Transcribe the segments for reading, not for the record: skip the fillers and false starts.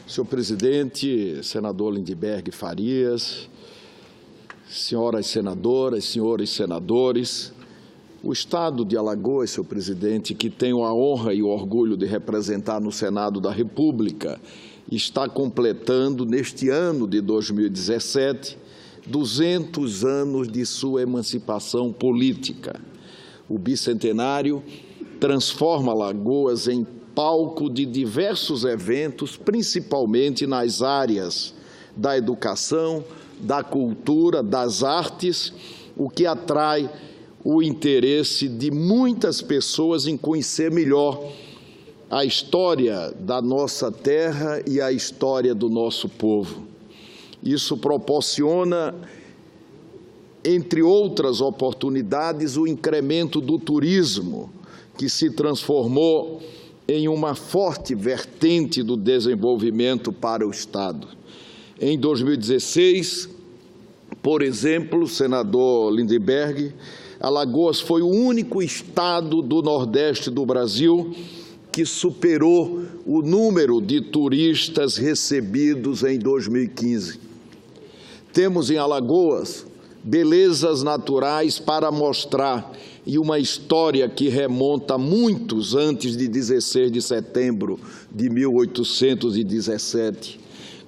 Senhor presidente, senador Lindbergh Farias, senhoras senadoras, senhores senadores, o Estado de Alagoas, senhor presidente, que tenho a honra e o orgulho de representar no Senado da República, está completando, neste ano de 2017, 200 anos de sua emancipação política. O bicentenário transforma Alagoas em palco de diversos eventos, principalmente nas áreas da educação, da cultura, das artes, o que atrai o interesse de muitas pessoas em conhecer melhor a história da nossa terra e a história do nosso povo. Isso proporciona, entre outras oportunidades, o incremento do turismo, que se transformou em uma forte vertente do desenvolvimento para o Estado. Em 2016, por exemplo, senador Lindbergh, Alagoas foi o único estado do Nordeste do Brasil que superou o número de turistas recebidos em 2015. Temos em Alagoas belezas naturais para mostrar e uma história que remonta muitos antes de 16 de setembro de 1817,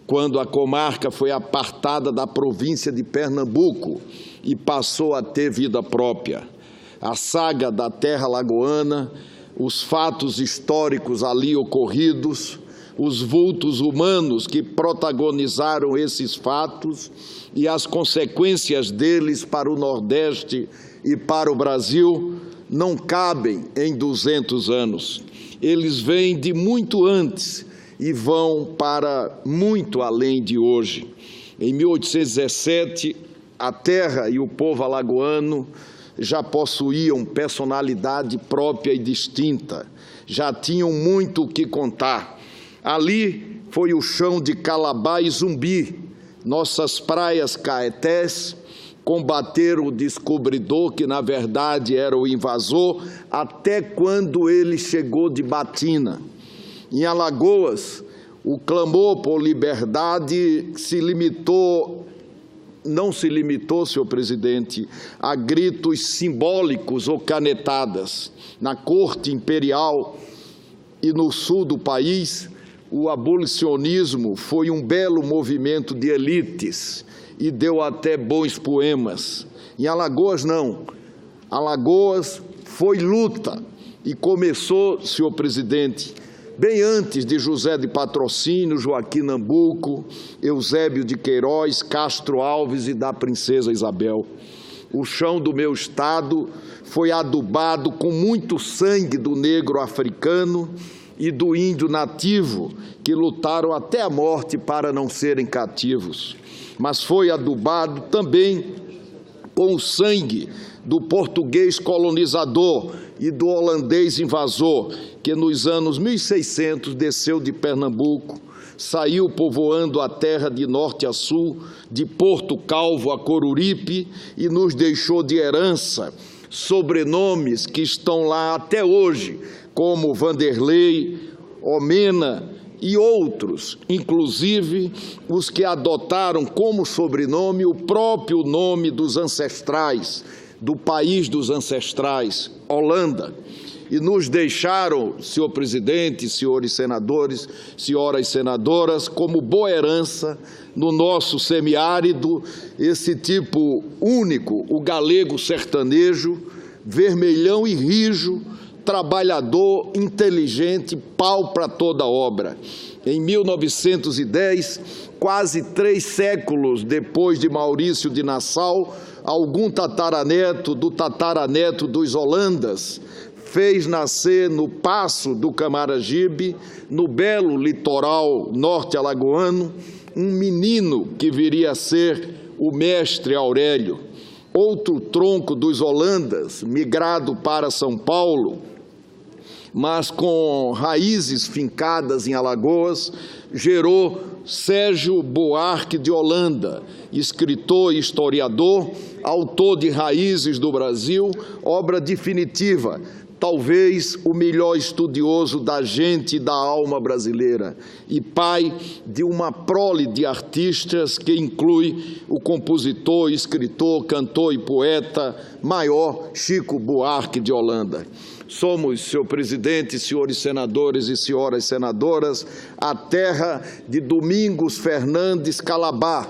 quando a comarca foi apartada da província de Pernambuco e passou a ter vida própria. A saga da terra alagoana, os fatos históricos ali ocorridos, os vultos humanos que protagonizaram esses fatos e as consequências deles para o Nordeste e para o Brasil não cabem em 200 anos. Eles vêm de muito antes e vão para muito além de hoje. Em 1817, a terra e o povo alagoano já possuíam personalidade própria e distinta, já tinham muito o que contar. Ali foi o chão de Calabá e Zumbi, nossas praias Caetés, combateram o descobridor, que na verdade era o invasor, até quando ele chegou de batina. Em Alagoas, o clamor por liberdade não se limitou, senhor presidente, a gritos simbólicos ou canetadas. Na corte imperial e no sul do país, o abolicionismo foi um belo movimento de elites e deu até bons poemas. Em Alagoas, não. Alagoas foi luta e começou, senhor presidente, bem antes de José de Patrocínio, Joaquim Nabuco, Eusébio de Queiroz, Castro Alves e da Princesa Isabel. O chão do meu estado foi adubado com muito sangue do negro africano e do índio nativo, que lutaram até a morte para não serem cativos. Mas foi adubado também com o sangue do português colonizador e do holandês invasor, que nos anos 1600 desceu de Pernambuco, saiu povoando a terra de norte a sul, de Porto Calvo a Coruripe, e nos deixou de herança sobrenomes que estão lá até hoje, como Vanderlei, Omena e outros, inclusive os que adotaram como sobrenome o próprio nome dos ancestrais, do país dos ancestrais, Holanda. E nos deixaram, senhor presidente, senhores senadores, senhoras senadoras, como boa herança no nosso semiárido, esse tipo único, o galego sertanejo, vermelhão e rijo, trabalhador, inteligente, pau para toda obra. Em 1910, quase 3 séculos depois de Maurício de Nassau, algum tataraneto dos Holandas fez nascer no Paço do Camaragibe, no belo litoral norte-alagoano, um menino que viria a ser o mestre Aurélio. Outro tronco dos Holandas, migrado para São Paulo, mas com raízes fincadas em Alagoas, gerou Sérgio Buarque de Holanda, escritor e historiador, autor de Raízes do Brasil, obra definitiva talvez o melhor estudioso da gente e da alma brasileira, e pai de uma prole de artistas que inclui o compositor, escritor, cantor e poeta maior Chico Buarque de Holanda. Somos, senhor presidente, senhores senadores e senhoras senadoras, a terra de Domingos Fernandes Calabar,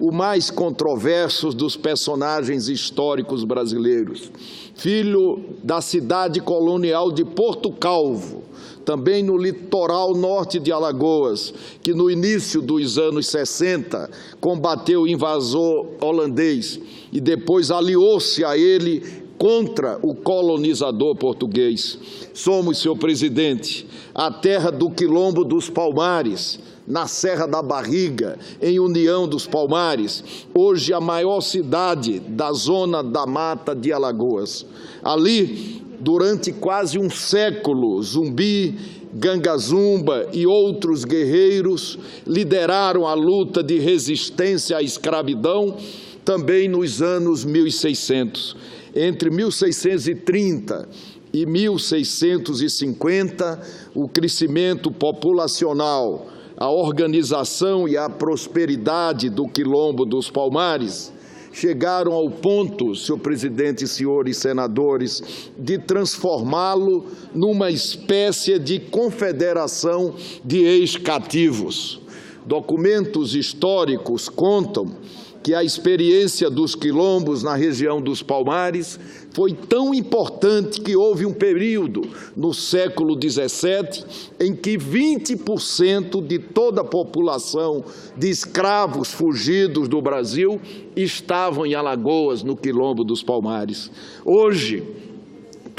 o mais controverso dos personagens históricos brasileiros. Filho da cidade colonial de Porto Calvo, também no litoral norte de Alagoas, que no início dos anos 60 combateu o invasor holandês e depois aliou-se a ele contra o colonizador português. Somos, senhor presidente, a terra do Quilombo dos Palmares, na Serra da Barriga, em União dos Palmares, hoje a maior cidade da zona da Mata de Alagoas. Ali, durante quase um século, Zumbi, Gangazumba e outros guerreiros lideraram a luta de resistência à escravidão, também nos anos 1600. Entre 1630 e 1650, o crescimento populacional, a organização e a prosperidade do Quilombo dos Palmares chegaram ao ponto, senhor presidente, senhores senadores, de transformá-lo numa espécie de confederação de ex-cativos. Documentos históricos contam que a experiência dos quilombos na região dos Palmares foi tão importante que houve um período no século XVII em que 20% de toda a população de escravos fugidos do Brasil estavam em Alagoas, no Quilombo dos Palmares. Hoje,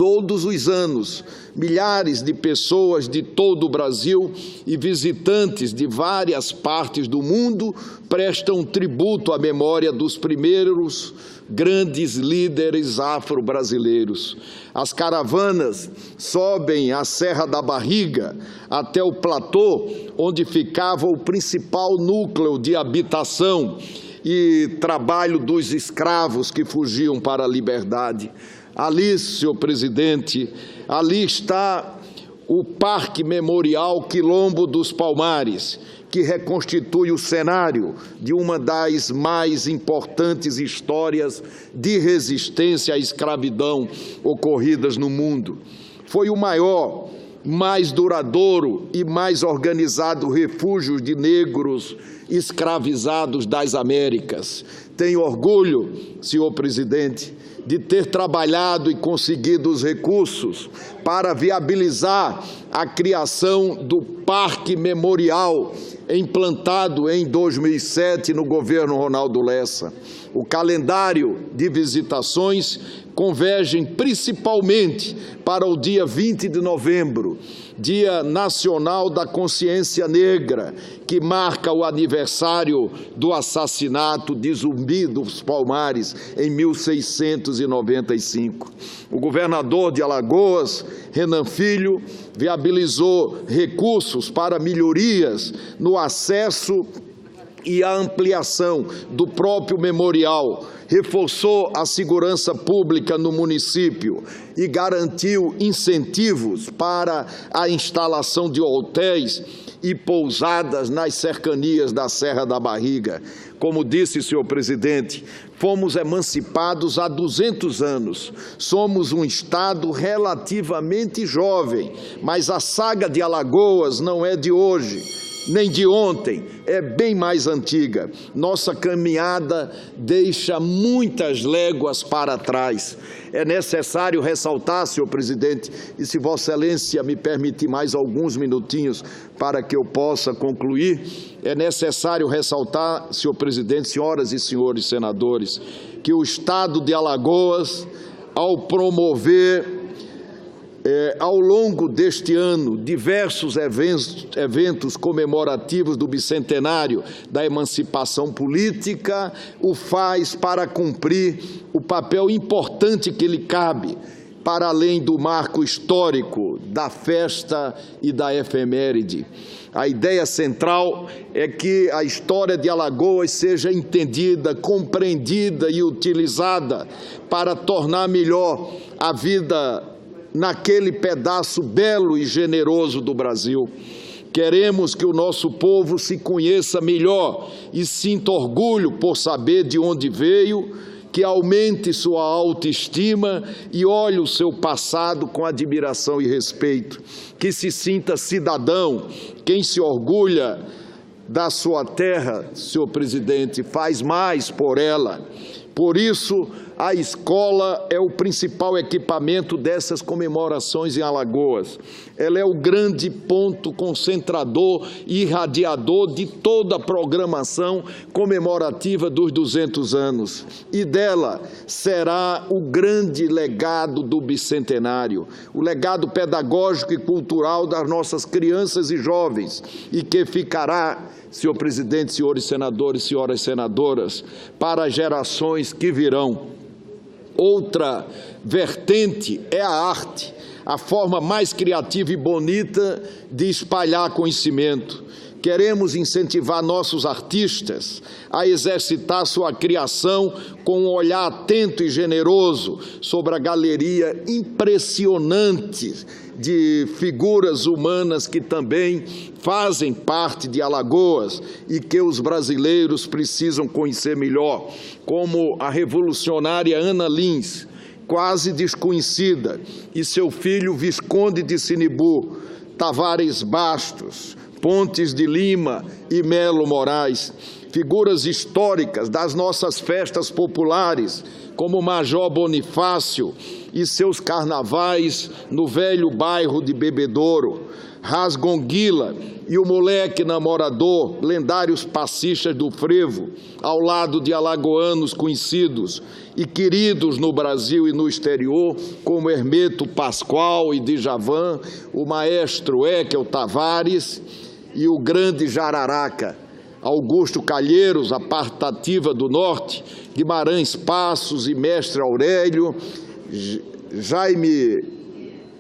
todos os anos, milhares de pessoas de todo o Brasil e visitantes de várias partes do mundo prestam tributo à memória dos primeiros grandes líderes afro-brasileiros. As caravanas sobem a Serra da Barriga até o platô, onde ficava o principal núcleo de habitação e trabalho dos escravos que fugiam para a liberdade. Ali, senhor presidente, ali está o Parque Memorial Quilombo dos Palmares, que reconstitui o cenário de uma das mais importantes histórias de resistência à escravidão ocorridas no mundo. Foi o maior, mais duradouro e mais organizado refúgio de negros escravizados das Américas. Tenho orgulho, senhor presidente, de ter trabalhado e conseguido os recursos para viabilizar a criação do Parque Memorial, implantado em 2007 no governo Ronaldo Lessa. O calendário de visitações convergem principalmente para o dia 20 de novembro, Dia Nacional da Consciência Negra, que marca o aniversário do assassinato de Zumbi dos Palmares em 1695. O governador de Alagoas, Renan Filho, viabilizou recursos para melhorias no acesso e a ampliação do próprio memorial, reforçou a segurança pública no município e garantiu incentivos para a instalação de hotéis e pousadas nas cercanias da Serra da Barriga. Como disse, senhor presidente, fomos emancipados há 200 anos. Somos um estado relativamente jovem, mas a saga de Alagoas não é de hoje, nem de ontem, é bem mais antiga. Nossa caminhada deixa muitas léguas para trás. É necessário ressaltar, senhor presidente, e se Vossa Excelência me permitir mais alguns minutinhos para que eu possa concluir, é necessário ressaltar, senhor presidente, senhoras e senhores senadores, que o Estado de Alagoas, ao promover ao longo deste ano, diversos eventos comemorativos do bicentenário da emancipação política, o faz para cumprir o papel importante que lhe cabe, para além do marco histórico da festa e da efeméride. A ideia central é que a história de Alagoas seja entendida, compreendida e utilizada para tornar melhor a vida naquele pedaço belo e generoso do Brasil. Queremos que o nosso povo se conheça melhor e sinta orgulho por saber de onde veio, que aumente sua autoestima e olhe o seu passado com admiração e respeito, que se sinta cidadão. Quem se orgulha da sua terra, senhor presidente, faz mais por ela. Por isso, a escola é o principal equipamento dessas comemorações em Alagoas. Ela é o grande ponto concentrador e irradiador de toda a programação comemorativa dos 200 anos. E dela será o grande legado do bicentenário, o legado pedagógico e cultural das nossas crianças e jovens, e que ficará, senhor presidente, senhores senadores, senhoras senadoras, para as gerações que virão. Outra vertente é a arte, a forma mais criativa e bonita de espalhar conhecimento. Queremos incentivar nossos artistas a exercitar sua criação com um olhar atento e generoso sobre a galeria impressionante de figuras humanas que também fazem parte de Alagoas e que os brasileiros precisam conhecer melhor, como a revolucionária Ana Lins, quase desconhecida, e seu filho Visconde de Sinibu, Tavares Bastos, Pontes de Lima e Melo Moraes, figuras históricas das nossas festas populares, como Major Bonifácio e seus carnavais no velho bairro de Bebedouro, Rasgonguila e o Moleque Namorador, lendários passistas do frevo, ao lado de alagoanos conhecidos e queridos no Brasil e no exterior, como Hermeto Pascoal e Djavan, o maestro Ekel Tavares e o grande jararaca, Augusto Calheiros, a Patativa do Norte, Guimarães Passos e Mestre Aurélio, Jaime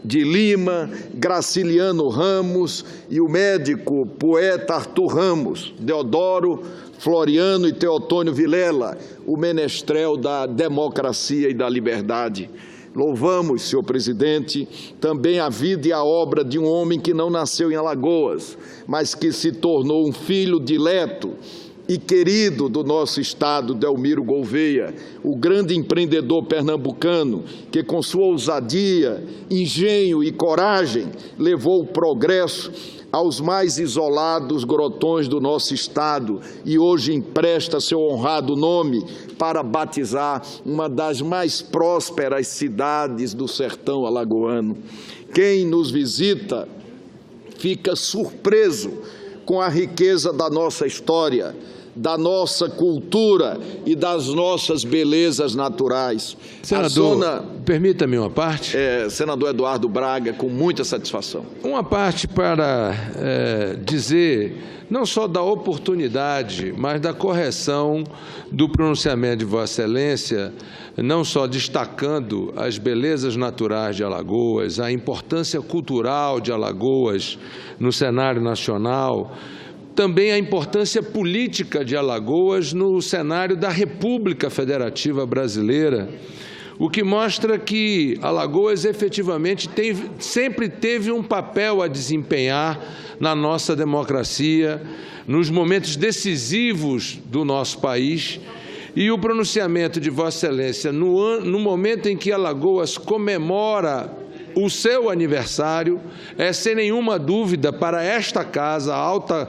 de Lima, Graciliano Ramos e o médico poeta Arthur Ramos, Deodoro, Floriano e Teotônio Vilela, o menestrel da democracia e da liberdade. Louvamos, senhor presidente, também a vida e a obra de um homem que não nasceu em Alagoas, mas que se tornou um filho dileto e querido do nosso estado, Delmiro Gouveia, o grande empreendedor pernambucano que, com sua ousadia, engenho e coragem, levou o progresso aos mais isolados grotões do nosso estado e hoje empresta seu honrado nome para batizar uma das mais prósperas cidades do sertão alagoano. Quem nos visita fica surpreso com a riqueza da nossa história, da nossa cultura e das nossas belezas naturais. Senador, permita-me uma parte. Senador Eduardo Braga, com muita satisfação. Uma parte para dizer não só da oportunidade, mas da correção do pronunciamento de Vossa Excelência, não só destacando as belezas naturais de Alagoas, a importância cultural de Alagoas no cenário nacional, também a importância política de Alagoas no cenário da República Federativa Brasileira, o que mostra que Alagoas efetivamente sempre teve um papel a desempenhar na nossa democracia, nos momentos decisivos do nosso país. E o pronunciamento de Vossa Excelência, no momento em que Alagoas comemora o seu aniversário, é sem nenhuma dúvida para esta casa, a alta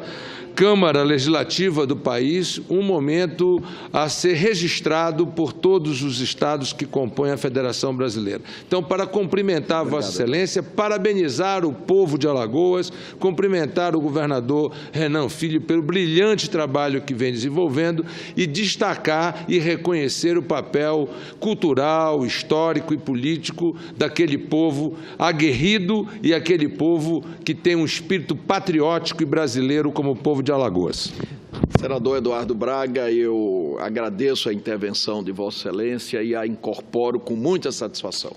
Câmara Legislativa do país, um momento a ser registrado por todos os estados que compõem a Federação Brasileira. Então, para cumprimentar Vossa Excelência, parabenizar o povo de Alagoas, cumprimentar o governador Renan Filho pelo brilhante trabalho que vem desenvolvendo e destacar e reconhecer o papel cultural, histórico e político daquele povo aguerrido e aquele povo que tem um espírito patriótico e brasileiro como o povo de Alagoas. Senador Eduardo Braga, eu agradeço a intervenção de Vossa Excelência e a incorporo com muita satisfação.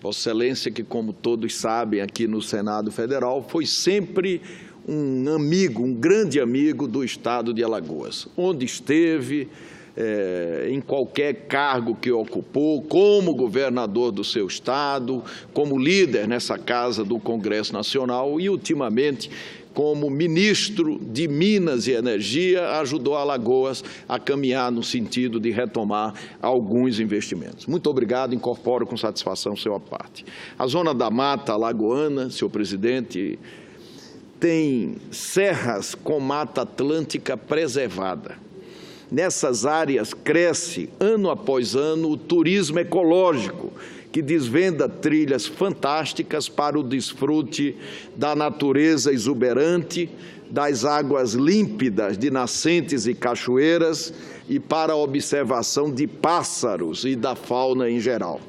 Vossa Excelência, que como todos sabem aqui no Senado Federal, foi sempre um amigo, um grande amigo do estado de Alagoas. Onde esteve, em qualquer cargo que ocupou, como governador do seu estado, como líder nessa casa do Congresso Nacional e, ultimamente, como ministro de Minas e Energia, ajudou Alagoas a caminhar no sentido de retomar alguns investimentos. Muito obrigado, incorporo com satisfação sua parte. A Zona da Mata Alagoana, senhor presidente, tem serras com mata atlântica preservada. Nessas áreas cresce, ano após ano, o turismo ecológico, que desvenda trilhas fantásticas para o desfrute da natureza exuberante, das águas límpidas de nascentes e cachoeiras e para a observação de pássaros e da fauna em geral.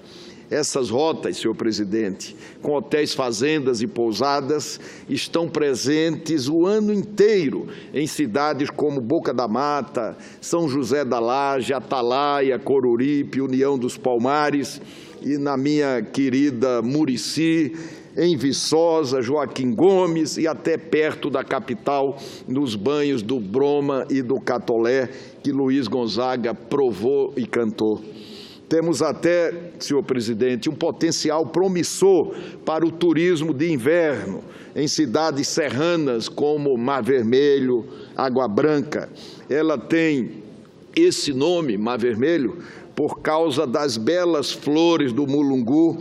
Essas rotas, senhor presidente, com hotéis, fazendas e pousadas, estão presentes o ano inteiro em cidades como Boca da Mata, São José da Laje, Atalaia, Coruripe, União dos Palmares e na minha querida Murici, em Viçosa, Joaquim Gomes e até perto da capital, nos banhos do Broma e do Catolé, que Luiz Gonzaga provou e cantou. Temos até, senhor presidente, um potencial promissor para o turismo de inverno em cidades serranas como Mar Vermelho, Água Branca. Ela tem esse nome, Mar Vermelho, por causa das belas flores do mulungu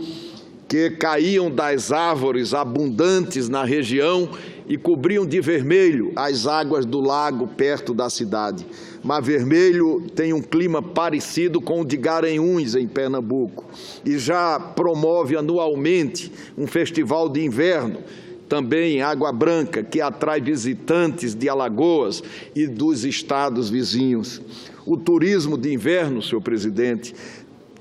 que caíam das árvores abundantes na região e cobriam de vermelho as águas do lago perto da cidade. Mar Vermelho tem um clima parecido com o de Garanhuns, em Pernambuco, e já promove anualmente um festival de inverno, também em Água Branca, que atrai visitantes de Alagoas e dos estados vizinhos. O turismo de inverno, senhor presidente,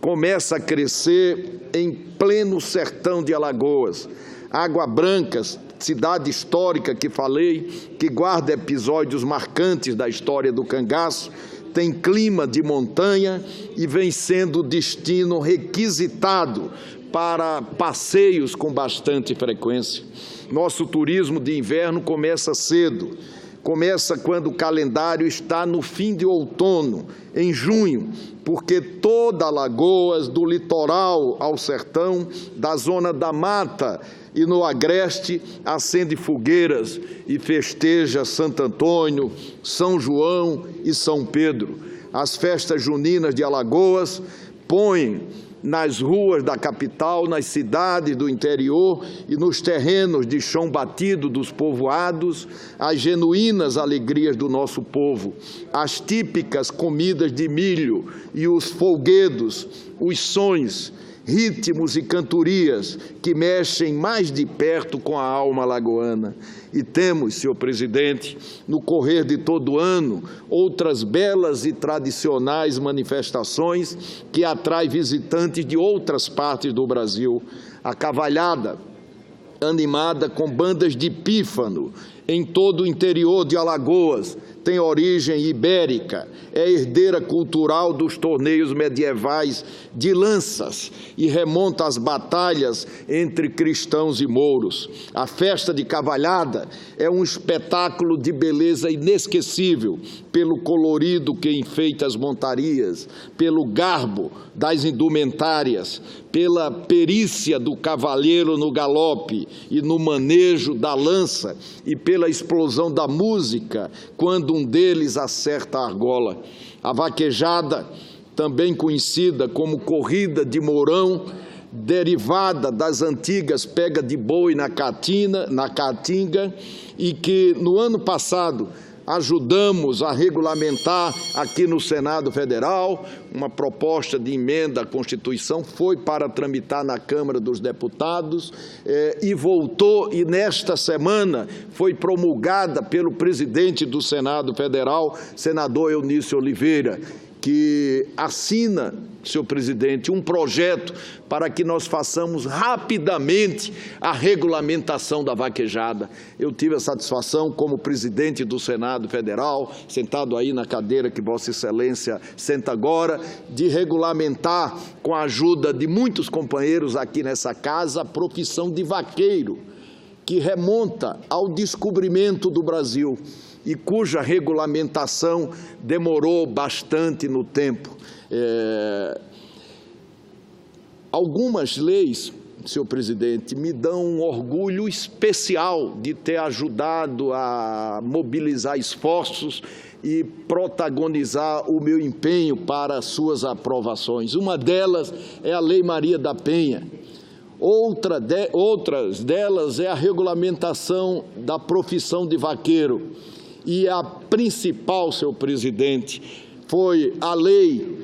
começa a crescer em pleno sertão de Alagoas. Água Branca, cidade histórica que falei, que guarda episódios marcantes da história do cangaço, tem clima de montanha e vem sendo destino requisitado para passeios com bastante frequência. Nosso turismo de inverno começa cedo. Começa quando o calendário está no fim de outono, em junho, porque toda Alagoas, do litoral ao sertão, da zona da mata e no agreste, acende fogueiras e festeja Santo Antônio, São João e São Pedro. As festas juninas de Alagoas põem nas ruas da capital, nas cidades do interior e nos terrenos de chão batido dos povoados, as genuínas alegrias do nosso povo, as típicas comidas de milho e os folguedos, os sons, ritmos e cantorias que mexem mais de perto com a alma alagoana. E temos, senhor presidente, no correr de todo ano, outras belas e tradicionais manifestações que atraem visitantes de outras partes do Brasil. A cavalhada, animada com bandas de pífano em todo o interior de Alagoas, tem origem ibérica, é herdeira cultural dos torneios medievais de lanças e remonta às batalhas entre cristãos e mouros. A festa de cavalhada é um espetáculo de beleza inesquecível pelo colorido que enfeita as montarias, pelo garbo das indumentárias, pela perícia do cavaleiro no galope e no manejo da lança e pela explosão da música quando um deles acerta a argola. A vaquejada, também conhecida como corrida de Mourão, derivada das antigas pega de boi na Caatinga, e que no ano passado ajudamos a regulamentar aqui no Senado Federal. Uma proposta de emenda à Constituição foi para tramitar na Câmara dos Deputados e voltou, e nesta semana foi promulgada pelo presidente do Senado Federal, senador Eunício Oliveira, que assina, senhor presidente, um projeto para que nós façamos rapidamente a regulamentação da vaquejada. Eu tive a satisfação, como presidente do Senado Federal, sentado aí na cadeira que Vossa Excelência senta agora, de regulamentar, com a ajuda de muitos companheiros aqui nessa casa, a profissão de vaqueiro, que remonta ao descobrimento do Brasil. e cuja regulamentação demorou bastante no tempo. Algumas leis, senhor presidente, me dão um orgulho especial de ter ajudado a mobilizar esforços e protagonizar o meu empenho para suas aprovações. Uma delas é a Lei Maria da Penha. Outras delas é a regulamentação da profissão de vaqueiro. E a principal, senhor presidente, foi a lei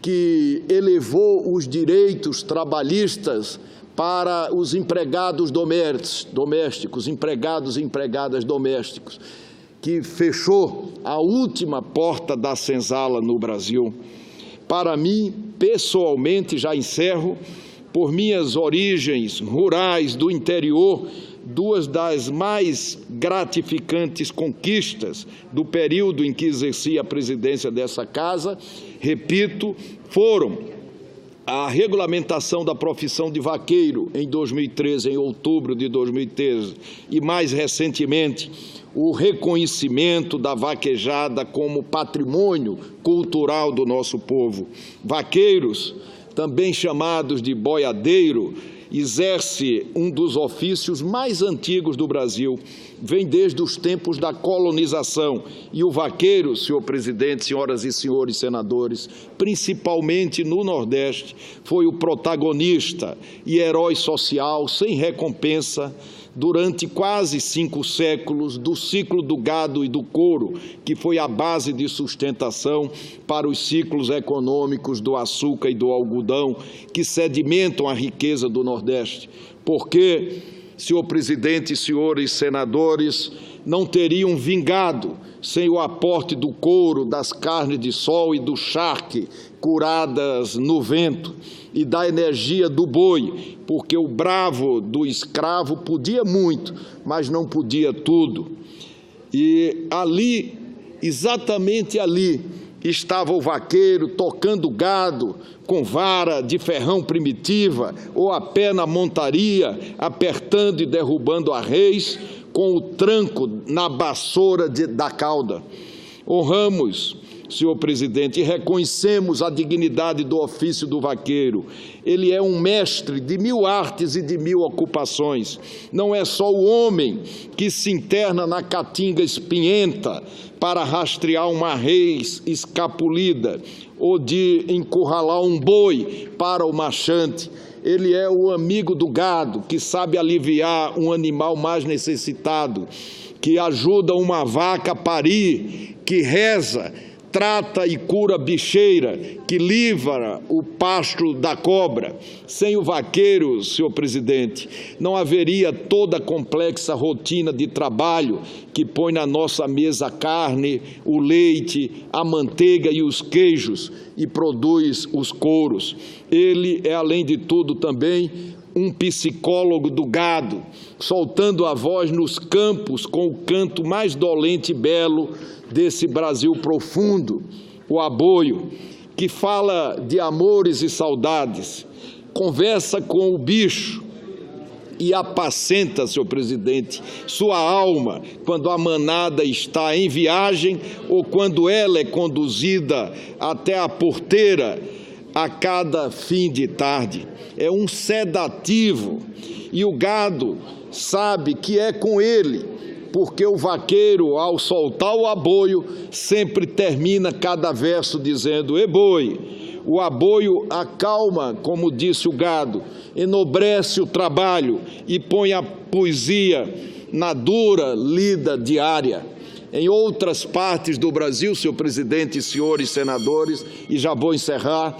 que elevou os direitos trabalhistas para os empregados domésticos, empregados e empregadas domésticos, que fechou a última porta da senzala no Brasil. Para mim, pessoalmente, já encerro, por minhas origens rurais do interior, duas das mais gratificantes conquistas do período em que exerci a presidência dessa casa, repito, foram a regulamentação da profissão de vaqueiro em 2013, em outubro de 2013, e mais recentemente, o reconhecimento da vaquejada como patrimônio cultural do nosso povo. Vaqueiros, também chamados de boiadeiro, exerce um dos ofícios mais antigos do Brasil, vem desde os tempos da colonização. E o vaqueiro, senhor presidente, senhoras e senhores senadores, principalmente no Nordeste, foi o protagonista e herói social sem recompensa durante quase 5 séculos do ciclo do gado e do couro, que foi a base de sustentação para os ciclos econômicos do açúcar e do algodão, que sedimentam a riqueza do Nordeste. Porque, senhor presidente e senhores senadores, não teriam vingado sem o aporte do couro, das carnes de sol e do charque curadas no vento, e da energia do boi, porque o bravo do escravo podia muito, mas não podia tudo. E ali, exatamente ali, estava o vaqueiro tocando gado com vara de ferrão primitiva ou a pé na montaria, apertando e derrubando arreios com o tranco na vassoura da cauda. Honramos, senhor presidente, e reconhecemos a dignidade do ofício do vaqueiro. Ele é um mestre de 1000 artes e de 1000 ocupações. Não é só o homem que se interna na caatinga espinhenta para rastrear uma res escapulida ou de encurralar um boi para o machante. Ele é o amigo do gado, que sabe aliviar um animal mais necessitado, que ajuda uma vaca a parir, que reza, trata e cura a bicheira, que livra o pasto da cobra. Sem o vaqueiro, senhor presidente, não haveria toda a complexa rotina de trabalho que põe na nossa mesa a carne, o leite, a manteiga e os queijos e produz os couros. Ele é, além de tudo, também um psicólogo do gado, soltando a voz nos campos com o canto mais dolente e belo desse Brasil profundo, o aboio, que fala de amores e saudades, conversa com o bicho e apacenta, senhor presidente, sua alma quando a manada está em viagem ou quando ela é conduzida até a porteira a cada fim de tarde. É um sedativo e o gado sabe que é com ele, porque o vaqueiro, ao soltar o aboio, sempre termina cada verso dizendo: "E boi". O aboio acalma, como disse o gado, enobrece o trabalho e põe a poesia na dura lida diária. Em outras partes do Brasil, senhor presidente e senhores senadores, e já vou encerrar,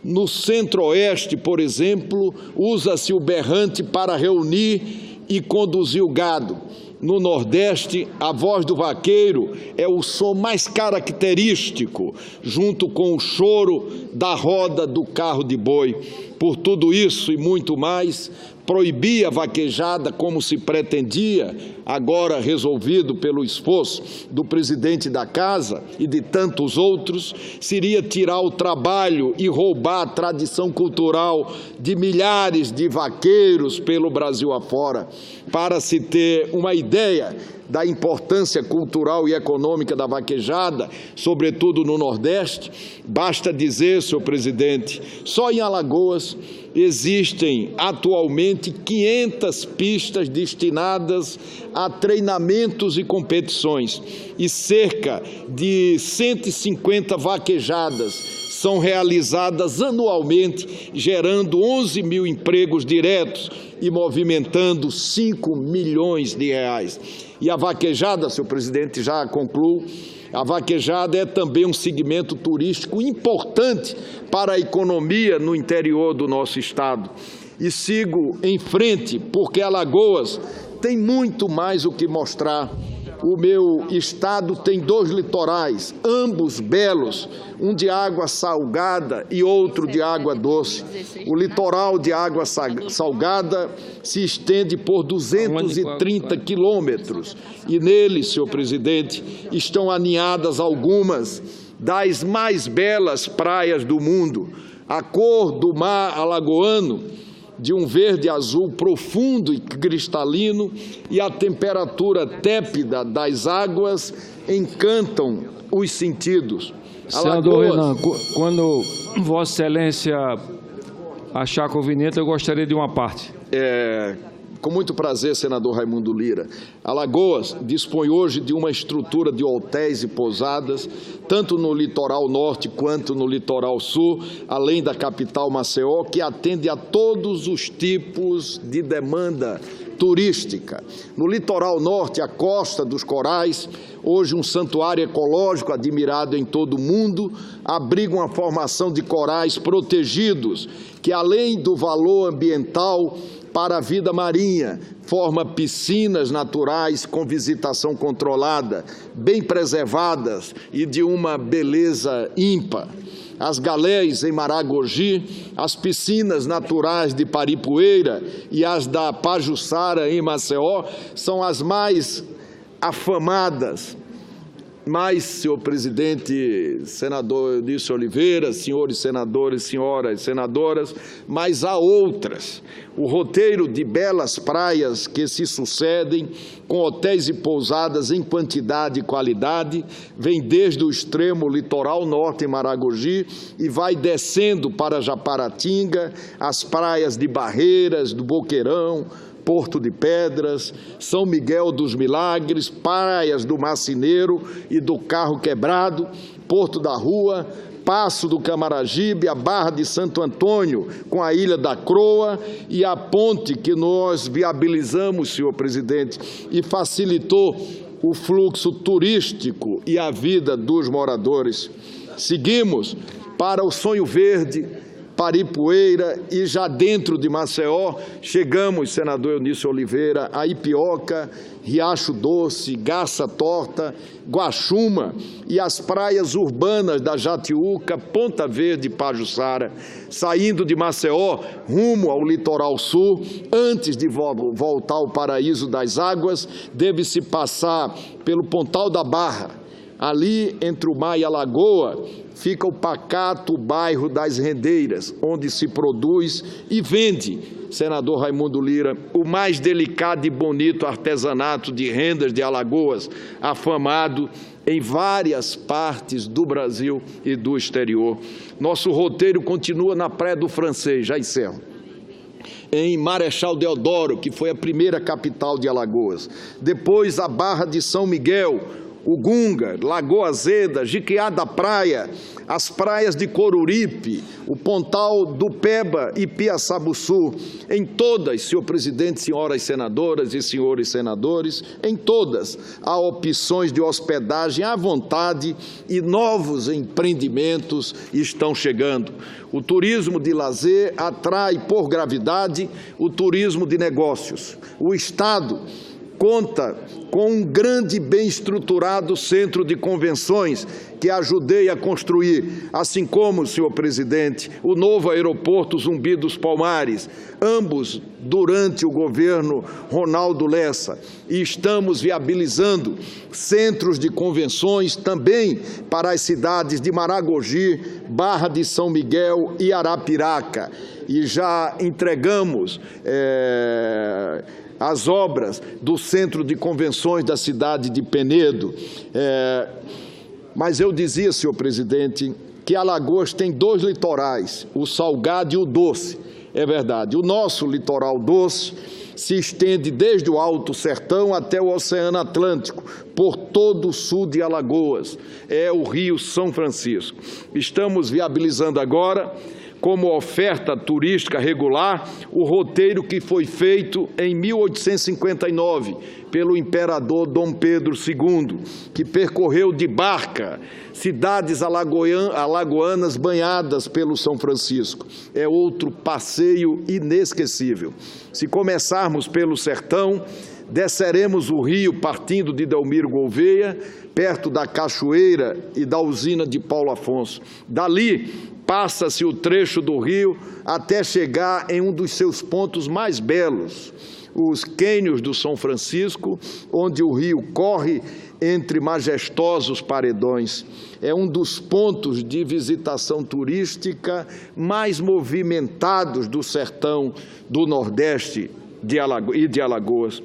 no centro-oeste, por exemplo, usa-se o berrante para reunir e conduzir o gado. No Nordeste, a voz do vaqueiro é o som mais característico, junto com o choro da roda do carro de boi. Por tudo isso e muito mais, proibir a vaquejada como se pretendia, agora resolvido pelo esforço do presidente da casa e de tantos outros, seria tirar o trabalho e roubar a tradição cultural de milhares de vaqueiros pelo Brasil afora. Para se ter uma ideia, da importância cultural e econômica da vaquejada, sobretudo no Nordeste. Basta dizer, senhor presidente, só em Alagoas existem atualmente 500 pistas destinadas a treinamentos e competições e cerca de 150 vaquejadas são realizadas anualmente, gerando 11 mil empregos diretos e movimentando 5 milhões de reais. E a vaquejada, senhor presidente, já concluo, a vaquejada é também um segmento turístico importante para a economia no interior do nosso estado. E sigo em frente, porque Alagoas tem muito mais o que mostrar. O meu estado tem 2 litorais, ambos belos, um de água salgada e outro de água doce. O litoral de água salgada se estende por 230 quilômetros e nele, senhor presidente, estão aninhadas algumas das mais belas praias do mundo. A cor do mar alagoano, de um verde azul profundo e cristalino, e a temperatura tépida das águas encantam os sentidos. Senador Renan, quando Vossa Excelência achar conveniente, eu gostaria de uma parte. Com muito prazer, senador Raimundo Lira. Alagoas dispõe hoje de uma estrutura de hotéis e pousadas, tanto no litoral norte quanto no litoral sul, além da capital Maceió, que atende a todos os tipos de demanda turística. No litoral norte, a Costa dos Corais, hoje um santuário ecológico admirado em todo o mundo, abriga uma formação de corais protegidos, que além do valor ambiental para a vida marinha, forma piscinas naturais com visitação controlada, bem preservadas e de uma beleza ímpar. As galés em Maragogi, as piscinas naturais de Paripueira e as da Pajuçara em Maceió são as mais afamadas. Mas, senhor presidente, senador Eunício Oliveira, senhores senadores, senhoras senadoras, mas há outras. O roteiro de belas praias que se sucedem, com hotéis e pousadas em quantidade e qualidade, vem desde o extremo litoral norte em Maragogi e vai descendo para Japaratinga, as praias de Barreiras, do Boqueirão, Porto de Pedras, São Miguel dos Milagres, praias do Macineiro e do Carro Quebrado, Porto da Rua, Passo do Camaragibe, a Barra de Santo Antônio, com a Ilha da Croa e a ponte que nós viabilizamos, senhor presidente, e facilitou o fluxo turístico e a vida dos moradores. Seguimos para o Sonho Verde, Paripueira e já dentro de Maceió, chegamos, senador Eunício Oliveira, a Ipioca, Riacho Doce, Garça Torta, Guaxuma e as praias urbanas da Jatiuca, Ponta Verde e Pajuçara. Saindo de Maceió, rumo ao litoral sul, antes de voltar ao Paraíso das Águas, deve-se passar pelo Pontal da Barra. Ali, entre o mar e a lagoa, fica o pacato bairro das Rendeiras, onde se produz e vende, senador Raimundo Lira, o mais delicado e bonito artesanato de rendas de Alagoas, afamado em várias partes do Brasil e do exterior. Nosso roteiro continua na Praia do Francês, já encerro, em Marechal Deodoro, que foi a primeira capital de Alagoas. Depois a Barra de São Miguel, o Gunga, Lagoa Azeda, Jiquiá da Praia, as praias de Coruripe, o Pontal do Peba e Piaçabuçu. Em todas, senhor presidente, senhoras senadoras e senhores senadores, em todas há opções de hospedagem à vontade e novos empreendimentos estão chegando. O turismo de lazer atrai por gravidade o turismo de negócios. O Estado conta com um grande e bem estruturado centro de convenções que ajudei a construir, assim como, senhor presidente, o novo aeroporto Zumbi dos Palmares, ambos durante o governo Ronaldo Lessa. E estamos viabilizando centros de convenções também para as cidades de Maragogi, Barra de São Miguel e Arapiraca. E já entregamos as obras do Centro de Convenções da cidade de Penedo. Mas eu dizia, senhor presidente, que Alagoas tem 2 litorais, o salgado e o doce. É verdade, o nosso litoral doce se estende desde o Alto Sertão até o Oceano Atlântico, por todo o sul de Alagoas, é o Rio São Francisco. Estamos viabilizando agora, como oferta turística regular, o roteiro que foi feito em 1859 pelo imperador Dom Pedro II, que percorreu de barca cidades alagoanas banhadas pelo São Francisco. É outro passeio inesquecível. Se começarmos pelo sertão, desceremos o rio partindo de Delmiro Gouveia, perto da Cachoeira e da usina de Paulo Afonso. Dali, passa-se o trecho do rio até chegar em um dos seus pontos mais belos, os cânions do São Francisco, onde o rio corre entre majestosos paredões. É um dos pontos de visitação turística mais movimentados do sertão do Nordeste e de Alagoas.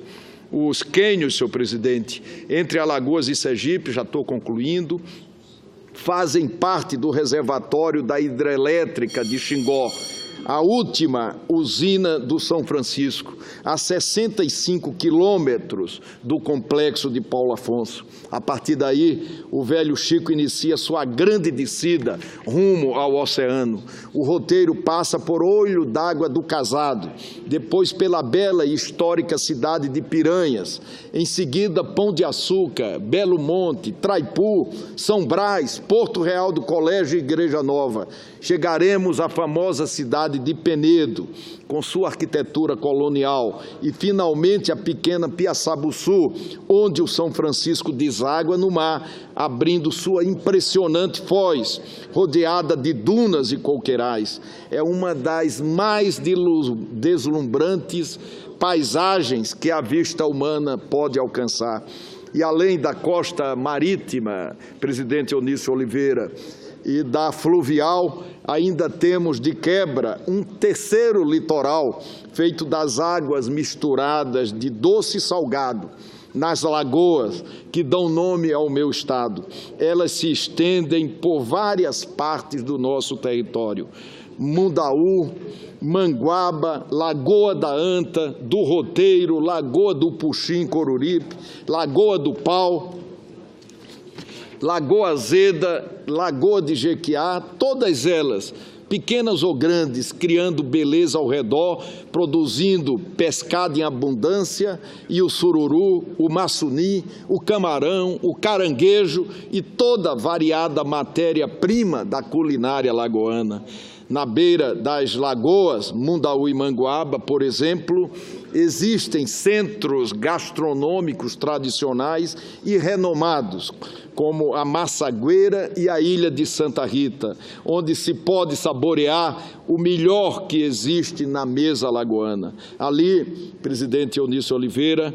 Os cânions, senhor presidente, entre Alagoas e Sergipe, já estou concluindo, fazem parte do reservatório da hidrelétrica de Xingó, a última usina do São Francisco, a 65 quilômetros do complexo de Paulo Afonso. A partir daí, o velho Chico inicia sua grande descida rumo ao oceano. O roteiro passa por Olho d'Água do Casado, depois pela bela e histórica cidade de Piranhas, em seguida Pão de Açúcar, Belo Monte, Traipu, São Brás, Porto Real do Colégio e Igreja Nova. Chegaremos à famosa cidade de Penedo, com sua arquitetura colonial, e finalmente a pequena Piaçabuçu, onde o São Francisco deságua no mar, abrindo sua impressionante foz, rodeada de dunas e coqueirais. É uma das mais deslumbrantes paisagens que a vista humana pode alcançar. E além da costa marítima, presidente Eunício Oliveira, e da fluvial, ainda temos de quebra um terceiro litoral, feito das águas misturadas de doce e salgado, nas lagoas que dão nome ao meu estado. Elas se estendem por várias partes do nosso território: Mundaú, Manguaba, Lagoa da Anta, do Roteiro, Lagoa do Puxim, Coruripe, Lagoa do Pau, Lagoa Azeda, Lagoa de Jequiá, todas elas, pequenas ou grandes, criando beleza ao redor, produzindo pescado em abundância, e o sururu, o maçuni, o camarão, o caranguejo e toda a variada matéria-prima da culinária lagoana. Na beira das lagoas, Mundaú e Manguaba, por exemplo, existem centros gastronômicos tradicionais e renomados, como a Massagueira e a Ilha de Santa Rita, onde se pode saborear o melhor que existe na mesa lagoana. Ali, presidente Eunício Oliveira,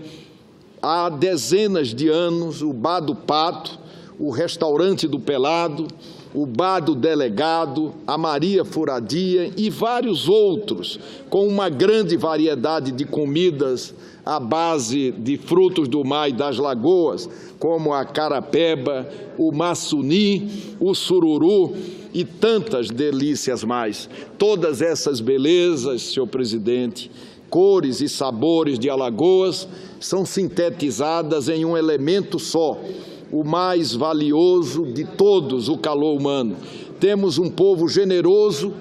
há dezenas de anos, o Bar do Pato, o Restaurante do Pelado, o Bar do Delegado, a Maria Furadia e vários outros, com uma grande variedade de comidas à base de frutos do mar e das lagoas, como a carapeba, o maçuni, o sururu e tantas delícias mais. Todas essas belezas, senhor presidente, cores e sabores de Alagoas são sintetizadas em um elemento só, o mais valioso de todos, o calor humano. Temos um povo generoso,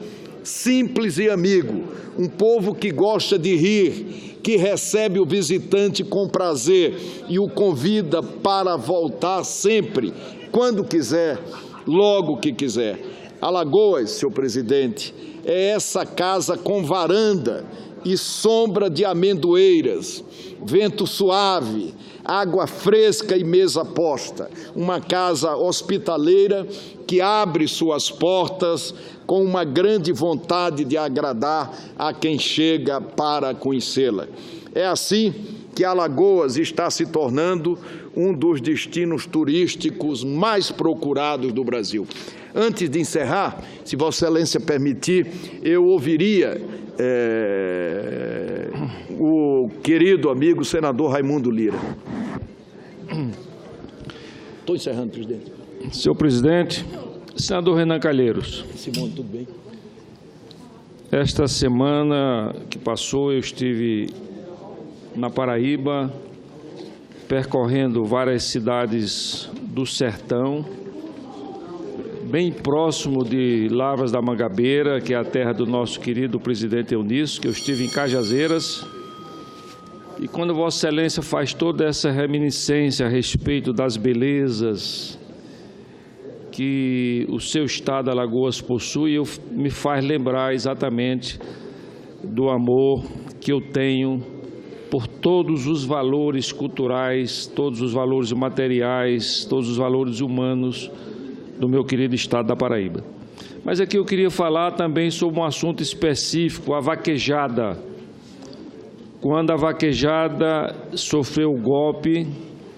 simples e amigo, um povo que gosta de rir, que recebe o visitante com prazer e o convida para voltar sempre, quando quiser, logo que quiser. Alagoas, senhor presidente, é essa casa com varanda e sombra de amendoeiras, vento suave, água fresca e mesa posta, uma casa hospitaleira que abre suas portas com uma grande vontade de agradar a quem chega para conhecê-la. É assim que Alagoas está se tornando um dos destinos turísticos mais procurados do Brasil. Antes de encerrar, se Vossa Excelência permitir, eu ouviria o querido amigo senador Raimundo Lira. Estou encerrando, presidente. Senhor presidente, senador Renan Calheiros. Simone, tudo bem? Esta semana que passou, eu estive na Paraíba, percorrendo várias cidades do sertão, bem próximo de Lavras da Mangabeira, que é a terra do nosso querido presidente Eunício, que eu estive em Cajazeiras. E quando Vossa Excelência faz toda essa reminiscência a respeito das belezas que o seu estado, Alagoas, possui, me faz lembrar exatamente do amor que eu tenho por todos os valores culturais, todos os valores materiais, todos os valores humanos do meu querido estado da Paraíba. Mas aqui eu queria falar também sobre um assunto específico, a vaquejada. Quando a vaquejada sofreu o golpe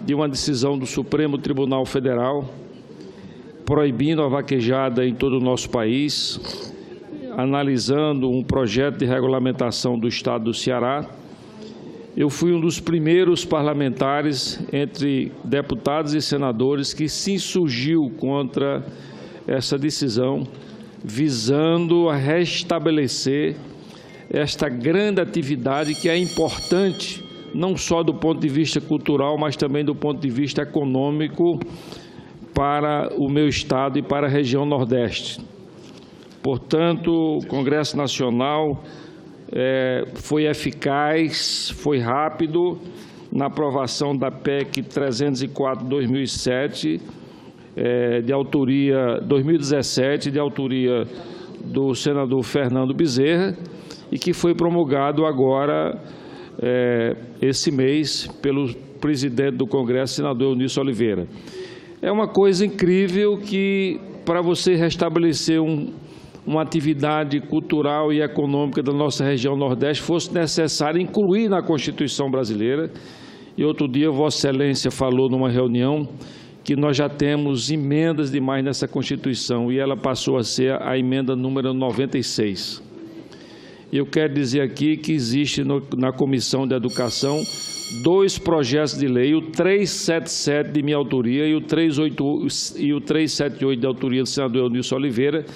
de uma decisão do Supremo Tribunal Federal, proibindo a vaquejada em todo o nosso país, analisando um projeto de regulamentação do estado do Ceará, eu fui um dos primeiros parlamentares, entre deputados e senadores, que se insurgiu contra essa decisão, visando a restabelecer esta grande atividade que é importante, não só do ponto de vista cultural, mas também do ponto de vista econômico para o meu estado e para a região Nordeste. Portanto, o Congresso Nacional foi eficaz, foi rápido na aprovação da PEC 304/2007, de autoria 2017, de autoria do senador Fernando Bezerra, e que foi promulgado agora, esse mês, pelo presidente do Congresso, senador Eunício Oliveira. É uma coisa incrível que, para você restabelecer uma atividade cultural e econômica da nossa região Nordeste, fosse necessário incluir na Constituição brasileira. E outro dia, Vossa Excelência falou numa reunião que nós já temos emendas demais nessa Constituição, e ela passou a ser a emenda número 96. Eu quero dizer aqui que existe na Comissão de Educação 2 projetos de lei, o 377 de minha autoria e o 378 de autoria do senador Eunício Oliveira,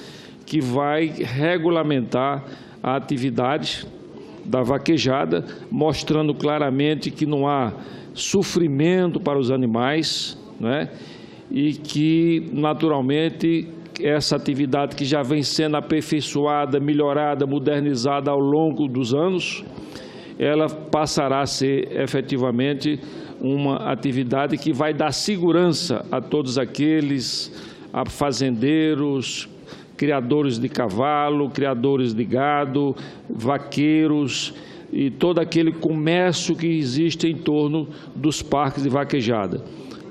que vai regulamentar a atividade da vaquejada, mostrando claramente que não há sofrimento para os animais, né? E que, naturalmente, essa atividade que já vem sendo aperfeiçoada, melhorada, modernizada ao longo dos anos, ela passará a ser efetivamente uma atividade que vai dar segurança a todos aqueles fazendeiros, criadores de cavalo, criadores de gado, vaqueiros e todo aquele comércio que existe em torno dos parques de vaquejada.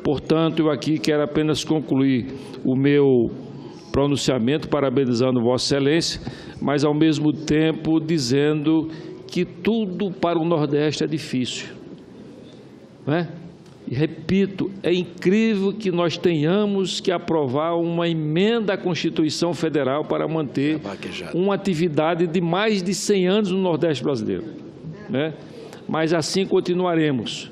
Portanto, eu aqui quero apenas concluir o meu pronunciamento, parabenizando Vossa Excelência, mas ao mesmo tempo dizendo que tudo para o Nordeste é difícil, né? E repito, é incrível que nós tenhamos que aprovar uma emenda à Constituição Federal para manter uma atividade de mais de 100 anos no Nordeste brasileiro, né? Mas assim continuaremos,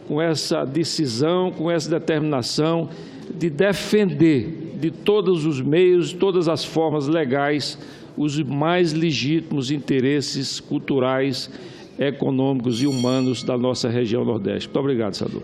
com essa decisão, com essa determinação de defender de todos os meios, todas as formas legais, os mais legítimos interesses culturais, econômicos e humanos da nossa região Nordeste. Muito obrigado, senador.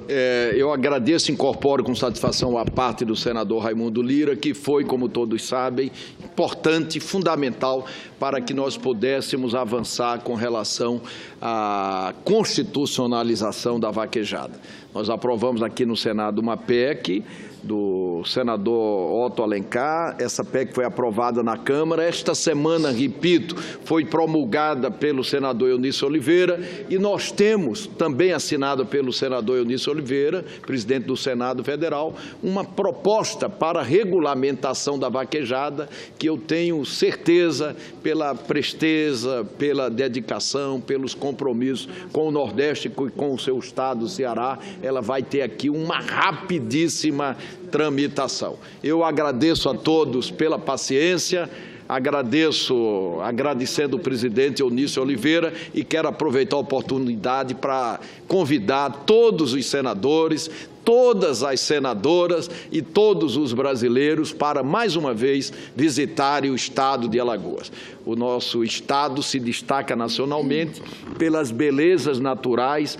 Eu agradeço e incorporo com satisfação a parte do senador Raimundo Lira, que foi, como todos sabem, importante, fundamental para que nós pudéssemos avançar com relação à constitucionalização da vaquejada. Nós aprovamos aqui no Senado uma PEC do senador Otto Alencar. Essa PEC foi aprovada na Câmara. Esta semana, repito, foi promulgada pelo senador Eunício Oliveira, e nós temos, também assinada pelo senador Eunício Oliveira, presidente do Senado Federal, uma proposta para regulamentação da vaquejada, que eu tenho certeza, pela presteza, pela dedicação, pelos compromissos com o Nordeste e com o seu estado, o Ceará, ela vai ter aqui uma rapidíssima tramitação. Eu agradeço a todos pela paciência, agradecendo o presidente Eunício Oliveira e quero aproveitar a oportunidade para convidar todos os senadores, todas as senadoras e todos os brasileiros para, mais uma vez, visitarem o estado de Alagoas. O nosso estado se destaca nacionalmente pelas belezas naturais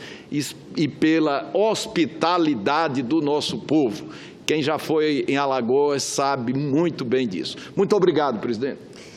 e pela hospitalidade do nosso povo. Quem já foi em Alagoas sabe muito bem disso. Muito obrigado, presidente.